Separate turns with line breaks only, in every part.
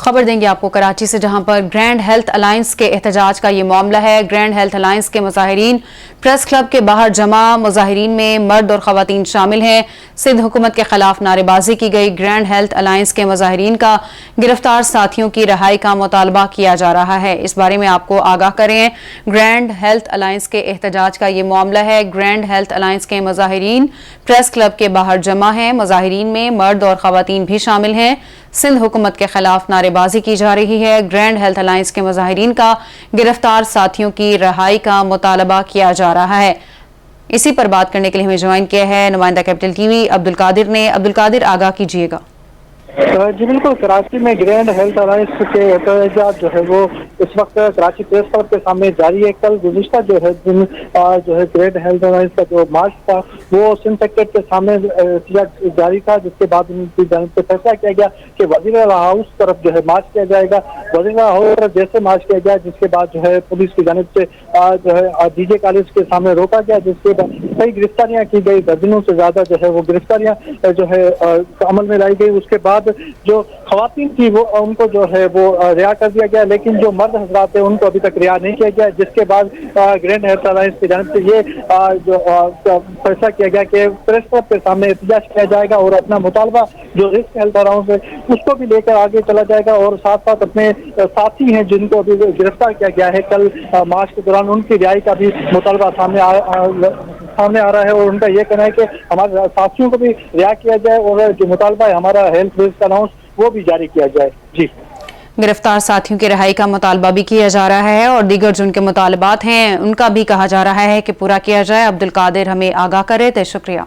خبر دیں گے آپ کو کراچی سے، جہاں پر گرینڈ ہیلتھ الائنس کے احتجاج کا یہ معاملہ ہے۔ گرینڈ ہیلتھ الائنس کے مظاہرین پریس کلب کے باہر جمع، مظاہرین میں مرد اور خواتین شامل ہیں۔ سندھ حکومت کے خلاف نعرے بازی کی گئی۔ گرینڈ ہیلتھ الائنس کے مظاہرین کا گرفتار ساتھیوں کی رہائی کا مطالبہ کیا جا رہا ہے۔ اس بارے میں آپ کو آگاہ کریں، گرینڈ ہیلتھ الائنس کے احتجاج کا یہ معاملہ ہے۔ گرینڈ ہیلتھ الائنس کے مظاہرین پریس کلب کے باہر جمع ہیں، مظاہرین میں مرد اور خواتین بھی شامل ہیں۔ سندھ حکومت کے خلاف نعرے بازی کی جا رہی ہے۔ گرینڈ ہیلتھ الائنس کے مظاہرین کا گرفتار ساتھیوں کی رہائی کا مطالبہ کیا جا رہا ہے۔ اسی پر بات کرنے کے لیے ہمیں جوائن کیا ہے نمائندہ کیپٹل ٹی وی عبدالقادر نے۔ عبدالقادر، آگاہ کیجیے گا۔
جی بالکل، کراچی میں گرینڈ ہیلتھ الائنس کے احتجاج جو ہے وہ اس وقت کراچی پریس کلب کے سامنے جاری ہے۔ کل گزشتہ جو ہے گرینڈ ہیلتھ الائنس کا جو مارچ تھا وہ سندھ سیکٹریٹ کے سامنے احتجاج جاری تھا، جس کے بعد ان کی جانب سے فیصلہ کیا گیا کہ وزیر اعلیٰ ہاؤس طرف جو ہے مارچ کیا جائے گا۔ وزیر اعلیٰ ہاؤس طرف جیسے مارچ کیا گیا، جس کے بعد جو ہے پولیس کی جانب سے جو ہے ڈی جے کالج کے سامنے روکا گیا، جس کے بعد کئی گرفتاریاں کی گئی، درجنوں سے زیادہ جو ہے وہ گرفتاریاں جو ہے عمل میں لائی گئی۔ اس کے بعد جو خواتین تھی وہ ان کو جو ہے وہ رہا کر دیا گیا، لیکن جو مرد حضرات ہیں ان کو ابھی تک رہا نہیں کیا گیا، جس کے بعد گرینڈ ہیلتھ الائنس کی جانب سے یہ جو فیصلہ کیا گیا کہ پریس کلب کے سامنے احتجاج کیا جائے گا اور اپنا مطالبہ جو رسک ہیلتھ الائنس ہے اس کو بھی لے کر آگے چلا جائے گا، اور ساتھ ساتھ اپنے ساتھی ہیں جن کو ابھی گرفتار کیا گیا ہے کل مارچ کے دوران، ان کی رہائی کا بھی مطالبہ سامنے آ رہا ہے، اور ان کا یہ کہنا ہے کہ ہمارے ساتھیوں کو بھی رہا کیا جائے اور جو مطالبہ ہے ہمارا ہیلتھ رسک الائنس وہ بھی جاری کیا جائے۔ جی،
گرفتار ساتھیوں کی رہائی کا مطالبہ بھی کیا جا رہا ہے اور دیگر جو ان کے مطالبات ہیں ان کا بھی کہا جا رہا ہے کہ پورا کیا جائے۔ عبدالقادر ہمیں آگاہ کرے تھے، شکریہ۔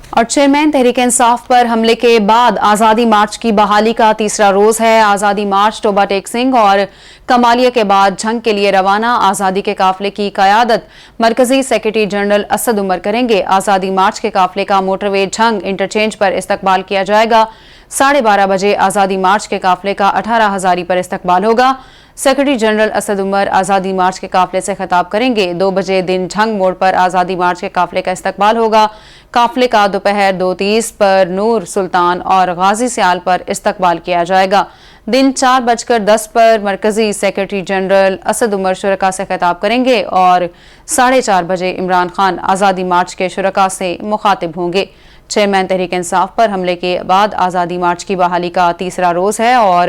اور چیئرمین تحریک انصاف پر حملے کے بعد آزادی مارچ کی بحالی کا تیسرا روز ہے۔ آزادی مارچ توبہ ٹیک سنگھ اور کمالیہ کے بعد جھنگ کے لیے روانہ۔ آزادی کے قافلے کی قیادت مرکزی سیکرٹری جنرل اسد عمر کریں گے۔ آزادی مارچ کے قافلے کا موٹر وے جھنگ انٹرچینج پر استقبال کیا جائے گا۔ 12:30 بجے آزادی مارچ کے قافلے کا 18 ہزاری پر استقبال ہوگا۔ سیکرٹری جنرل اسد عمر آزادی مارچ کے قافلے سے خطاب کریں گے۔ 2 بجے دن جھنگ موڑ پر آزادی مارچ کے قافلے کا استقبال ہوگا۔ قافلے کا دوپہر 2:30 پر نور سلطان اور غازی سیال پر استقبال کیا جائے گا۔ دن 4:10 پر مرکزی سیکرٹری جنرل اسد عمر شرکاء سے خطاب کریں گے اور 4:30 بجے عمران خان آزادی مارچ کے شرکاء سے مخاطب ہوں گے۔ چیئرمین تحریک انصاف پر حملے کے بعد آزادی مارچ کی بحالی کا تیسرا روز ہے اور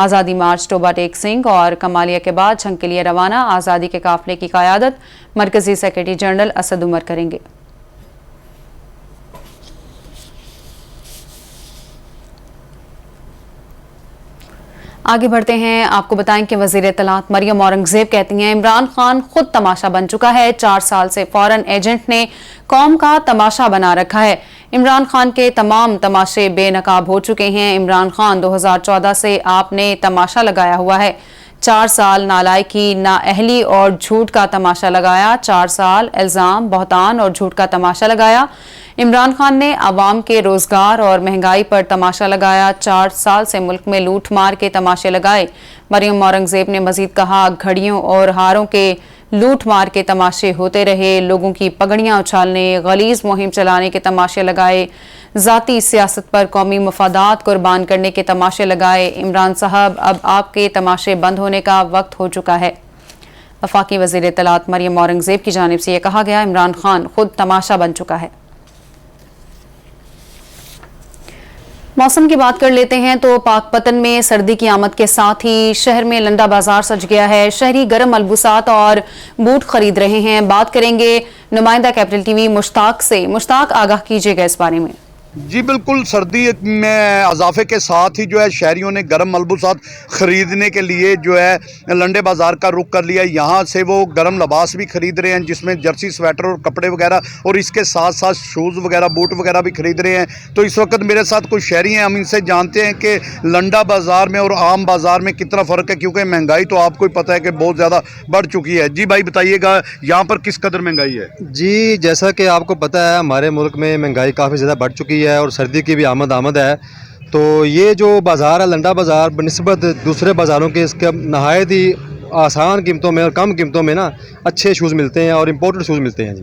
آزادی مارچ توبہ ٹیک سنگھ اور کمالیہ کے بعد جھنگ کے لیے روانہ۔ آزادی کے قافلے کی قیادت مرکزی سیکرٹری جنرل اسد عمر کریں گے۔ آگے بڑھتے ہیں، آپ کو بتائیں کہ وزیر اطلاعات مریم اورنگزیب کہتی ہیں عمران خان خود تماشا بن چکا ہے۔ 4 سال سے فارن ایجنٹ نے قوم کا تماشا بنا رکھا ہے۔ عمران خان کے تمام تماشے بے نقاب ہو چکے ہیں۔ عمران خان 2014 سے آپ نے تماشا لگایا ہوا ہے۔ 4 سال نالائکی، نااہلی اور جھوٹ کا تماشا لگایا۔ 4 سال الزام، بہتان اور جھوٹ کا تماشا لگایا۔ عمران خان نے عوام کے روزگار اور مہنگائی پر تماشا لگایا۔ 4 سال سے ملک میں لوٹ مار کے تماشے لگائے۔ مریم اورنگزیب نے مزید کہا گھڑیوں اور ہاروں کے لوٹ مار کے تماشے ہوتے رہے، لوگوں کی پگڑیاں اچھالنے، غلیظ مہم چلانے کے تماشے لگائے، ذاتی سیاست پر قومی مفادات قربان کرنے کے تماشے لگائے۔ عمران صاحب، اب آپ کے تماشے بند ہونے کا وقت ہو چکا ہے۔ وفاقی وزیر اطلاعات مریم اورنگزیب کی جانب سے یہ کہا گیا عمران خان خود تماشا بن چکا ہے۔ موسم کی بات کر لیتے ہیں تو پاک پتن میں سردی کی آمد کے ساتھ ہی شہر میں لنڈا بازار سج گیا ہے۔ شہری گرم ملبوسات اور بوٹ خرید رہے ہیں۔ بات کریں گے نمائندہ کیپٹل ٹی وی مشتاق سے۔ مشتاق، آگاہ کیجیے گا اس بارے میں۔
جی بالکل، سردی میں اضافے کے ساتھ ہی جو ہے شہریوں نے گرم ملبوسات خریدنے کے لیے جو ہے لنڈے بازار کا رخ کر لیا۔ یہاں سے وہ گرم لباس بھی خرید رہے ہیں، جس میں جرسی، سویٹر اور کپڑے وغیرہ، اور اس کے ساتھ ساتھ شوز وغیرہ، بوٹ وغیرہ بھی خرید رہے ہیں۔ تو اس وقت میرے ساتھ کچھ شہری ہیں، ہم ان سے جانتے ہیں کہ لنڈا بازار میں اور عام بازار میں کتنا فرق ہے، کیونکہ مہنگائی تو آپ کو ہی پتہ ہے کہ بہت زیادہ بڑھ چکی ہے۔ جی بھائی بتائیے گا یہاں پر کس قدر مہنگائی ہے؟
جی جیسا کہ آپ کو پتہ ہے ہمارے ملک میں مہنگائی کافی زیادہ بڑھ چکی ہے اور سردی کی بھی آمد ہے۔ تو یہ جو بازار ہے لنڈا بازار بنسبت دوسرے بازاروں کے اس کے نہایت ہی آسان قیمتوں میں اور کم قیمتوں میں نا اچھے شوز ملتے ہیں اور امپورٹڈ شوز ملتے ہیں۔ جی